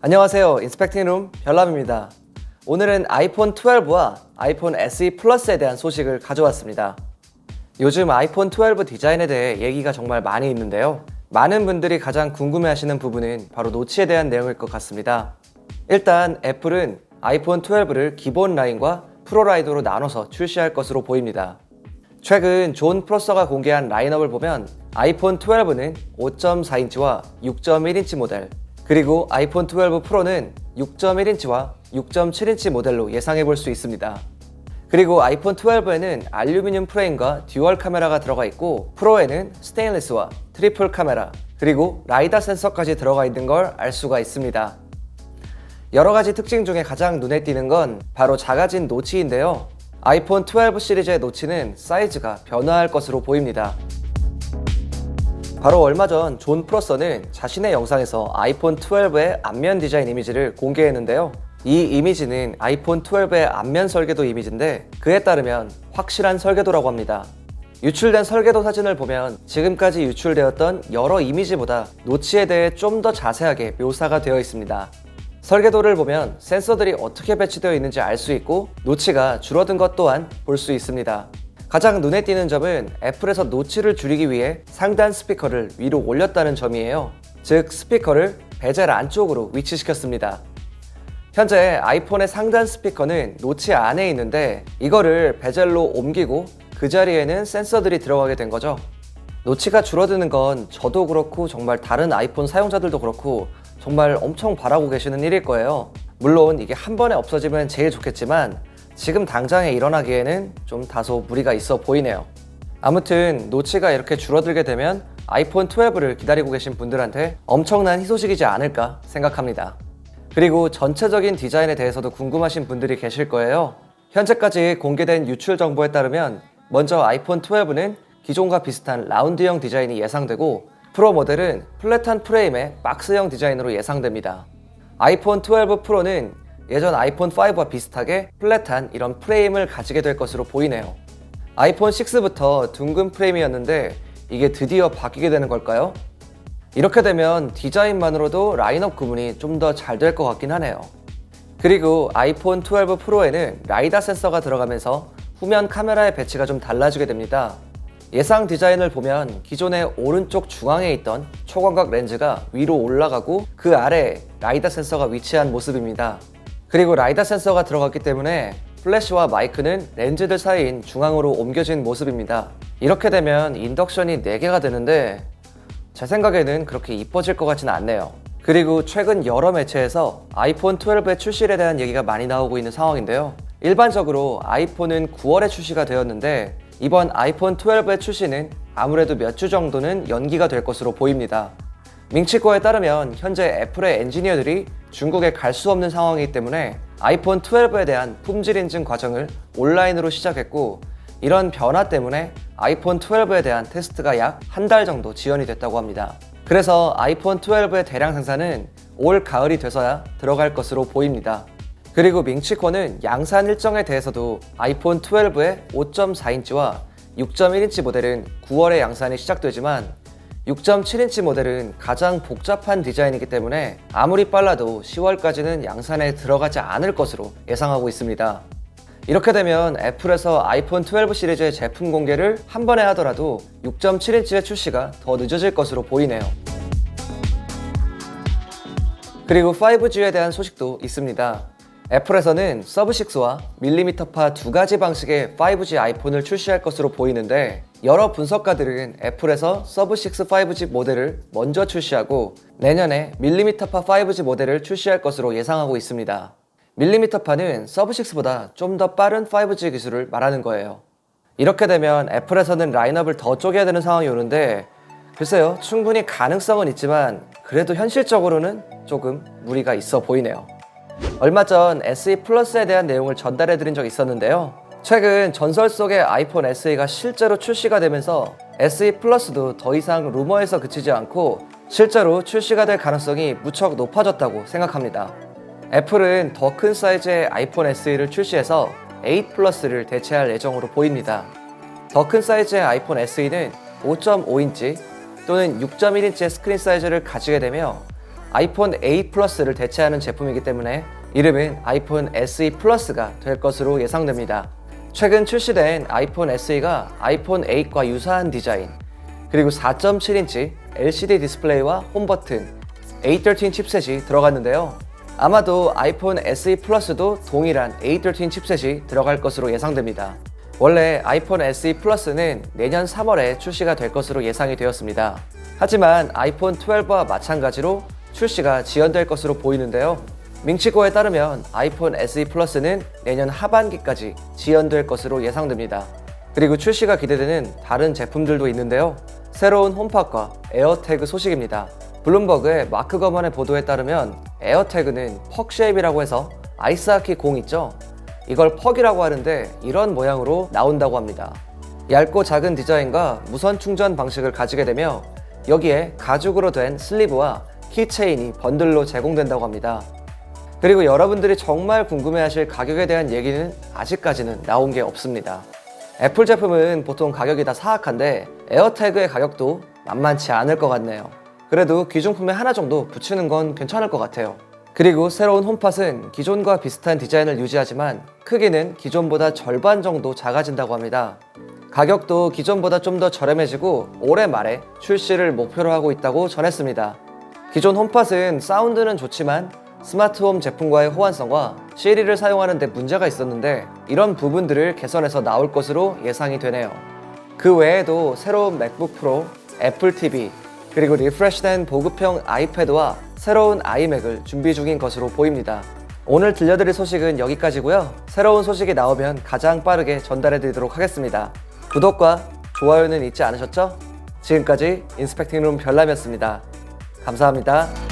안녕하세요. 인스펙팅룸 별남입니다. 오늘은 아이폰 12와 아이폰 SE 플러스에 대한 소식을 가져왔습니다. 요즘 아이폰 12 디자인에 대해 얘기가 정말 많이 있는데요. 많은 분들이 가장 궁금해하시는 부분은 바로 노치에 대한 내용일 것 같습니다. 일단 애플은 아이폰 12를 기본 라인과 프로 라인으로 나눠서 출시할 것으로 보입니다. 최근 존 프로서가 공개한 라인업을 보면 아이폰 12는 5.4인치와 6.1인치 모델, 그리고 아이폰 12 프로는 6.1인치와 6.7인치 모델로 예상해 볼 수 있습니다. 그리고 아이폰 12에는 알루미늄 프레임과 듀얼 카메라가 들어가 있고 프로에는 스테인리스와 트리플 카메라, 그리고 라이다 센서까지 들어가 있는 걸 알 수가 있습니다. 여러 가지 특징 중에 가장 눈에 띄는 건 바로 작아진 노치인데요. 아이폰 12 시리즈의 노치는 사이즈가 변화할 것으로 보입니다. 바로 얼마 전 존 프로서는 자신의 영상에서 아이폰 12의 앞면 디자인 이미지를 공개했는데요. 이 이미지는 아이폰 12의 앞면 설계도 이미지인데 그에 따르면 확실한 설계도라고 합니다. 유출된 설계도 사진을 보면 지금까지 유출되었던 여러 이미지보다 노치에 대해 좀 더 자세하게 묘사가 되어 있습니다. 설계도를 보면 센서들이 어떻게 배치되어 있는지 알 수 있고 노치가 줄어든 것 또한 볼 수 있습니다. 가장 눈에 띄는 점은 애플에서 노치를 줄이기 위해 상단 스피커를 위로 올렸다는 점이에요. 즉 스피커를 베젤 안쪽으로 위치시켰습니다. 현재 아이폰의 상단 스피커는 노치 안에 있는데 이거를 베젤로 옮기고 그 자리에는 센서들이 들어가게 된 거죠. 노치가 줄어드는 건 저도 그렇고 정말 다른 아이폰 사용자들도 그렇고 정말 엄청 바라고 계시는 일일 거예요. 물론 이게 한 번에 없어지면 제일 좋겠지만 지금 당장에 일어나기에는 좀 다소 무리가 있어 보이네요. 아무튼 노치가 이렇게 줄어들게 되면 아이폰 12를 기다리고 계신 분들한테 엄청난 희소식이지 않을까 생각합니다. 그리고 전체적인 디자인에 대해서도 궁금하신 분들이 계실 거예요. 현재까지 공개된 유출 정보에 따르면 먼저 아이폰 12는 기존과 비슷한 라운드형 디자인이 예상되고 프로 모델은 플랫한 프레임의 박스형 디자인으로 예상됩니다. 아이폰 12 프로는 예전 아이폰 5와 비슷하게 플랫한 이런 프레임을 가지게 될 것으로 보이네요. 아이폰 6부터 둥근 프레임이었는데 이게 드디어 바뀌게 되는 걸까요? 이렇게 되면 디자인만으로도 라인업 구분이 좀 더 잘 될 것 같긴 하네요. 그리고 아이폰 12 프로에는 라이다 센서가 들어가면서 후면 카메라의 배치가 좀 달라지게 됩니다. 예상 디자인을 보면 기존의 오른쪽 중앙에 있던 초광각 렌즈가 위로 올라가고 그 아래에 라이다 센서가 위치한 모습입니다. 그리고 라이다 센서가 들어갔기 때문에 플래시와 마이크는 렌즈들 사이인 중앙으로 옮겨진 모습입니다. 이렇게 되면 인덕션이 4개가 되는데 제 생각에는 그렇게 이뻐질 것 같지는 않네요. 그리고 최근 여러 매체에서 아이폰 12의 출시에 대한 얘기가 많이 나오고 있는 상황인데요. 일반적으로 아이폰은 9월에 출시가 되었는데 이번 아이폰 12의 출시는 아무래도 몇 주 정도는 연기가 될 것으로 보입니다. 밍치코에 따르면 현재 애플의 엔지니어들이 중국에 갈 수 없는 상황이기 때문에 아이폰 12에 대한 품질 인증 과정을 온라인으로 시작했고 이런 변화 때문에 아이폰 12에 대한 테스트가 약 한 달 정도 지연이 됐다고 합니다. 그래서 아이폰 12의 대량 생산은 올 가을이 돼서야 들어갈 것으로 보입니다. 그리고 밍치코는 양산 일정에 대해서도 아이폰 12의 5.4인치와 6.1인치 모델은 9월에 양산이 시작되지만 6.7인치 모델은 가장 복잡한 디자인이기 때문에 아무리 빨라도 10월까지는 양산에 들어가지 않을 것으로 예상하고 있습니다. 이렇게 되면 애플에서 아이폰 12 시리즈의 제품 공개를 한 번에 하더라도 6.7인치의 출시가 더 늦어질 것으로 보이네요. 그리고 5G에 대한 소식도 있습니다. 애플에서는 서브6와 밀리미터파 두 가지 방식의 5G 아이폰을 출시할 것으로 보이는데 여러 분석가들은 애플에서 서브6 5G 모델을 먼저 출시하고 내년에 밀리미터파 5G 모델을 출시할 것으로 예상하고 있습니다. 밀리미터파는 서브6보다 좀 더 빠른 5G 기술을 말하는 거예요. 이렇게 되면 애플에서는 라인업을 더 쪼개야 되는 상황이 오는데 글쎄요, 충분히 가능성은 있지만 그래도 현실적으로는 조금 무리가 있어 보이네요. 얼마 전 SE 플러스에 대한 내용을 전달해 드린 적이 있었는데요. 최근 전설 속의 아이폰 SE가 실제로 출시가 되면서 SE 플러스도 더 이상 루머에서 그치지 않고 실제로 출시가 될 가능성이 무척 높아졌다고 생각합니다. 애플은 더 큰 사이즈의 아이폰 SE를 출시해서 8 플러스를 대체할 예정으로 보입니다. 더 큰 사이즈의 아이폰 SE는 5.5인치 또는 6.1인치의 스크린 사이즈를 가지게 되며 아이폰 8 플러스를 대체하는 제품이기 때문에 이름은 아이폰 SE 플러스가 될 것으로 예상됩니다. 최근 출시된 아이폰 SE가 아이폰 8과 유사한 디자인, 그리고 4.7인치 LCD 디스플레이와 홈 버튼, A13 칩셋이 들어갔는데요. 아마도 아이폰 SE 플러스도 동일한 A13 칩셋이 들어갈 것으로 예상됩니다. 원래 아이폰 SE 플러스는 내년 3월에 출시가 될 것으로 예상이 되었습니다. 하지만 아이폰 12와 마찬가지로 출시가 지연될 것으로 보이는데요. 밍치코에 따르면 아이폰 SE 플러스는 내년 하반기까지 지연될 것으로 예상됩니다. 그리고 출시가 기대되는 다른 제품들도 있는데요. 새로운 홈팟과 에어태그 소식입니다. 블룸버그의 마크 거먼의 보도에 따르면 에어태그는 퍽 쉐입이라고 해서 아이스하키 공 있죠? 이걸 퍽이라고 하는데 이런 모양으로 나온다고 합니다. 얇고 작은 디자인과 무선 충전 방식을 가지게 되며 여기에 가죽으로 된 슬리브와 키체인이 번들로 제공된다고 합니다. 그리고 여러분들이 정말 궁금해하실 가격에 대한 얘기는 아직까지는 나온 게 없습니다. 애플 제품은 보통 가격이 다 사악한데 에어태그의 가격도 만만치 않을 것 같네요. 그래도 귀중품에 하나 정도 붙이는 건 괜찮을 것 같아요. 그리고 새로운 홈팟은 기존과 비슷한 디자인을 유지하지만 크기는 기존보다 절반 정도 작아진다고 합니다. 가격도 기존보다 좀 더 저렴해지고 올해 말에 출시를 목표로 하고 있다고 전했습니다. 기존 홈팟은 사운드는 좋지만 스마트홈 제품과의 호환성과 시리를 사용하는 데 문제가 있었는데 이런 부분들을 개선해서 나올 것으로 예상이 되네요. 그 외에도 새로운 맥북 프로, 애플 TV, 그리고 리프레시된 보급형 아이패드와 새로운 아이맥을 준비 중인 것으로 보입니다. 오늘 들려드릴 소식은 여기까지고요. 새로운 소식이 나오면 가장 빠르게 전달해 드리도록 하겠습니다. 구독과 좋아요는 잊지 않으셨죠? 지금까지 인스펙팅룸 별남이었습니다. 감사합니다.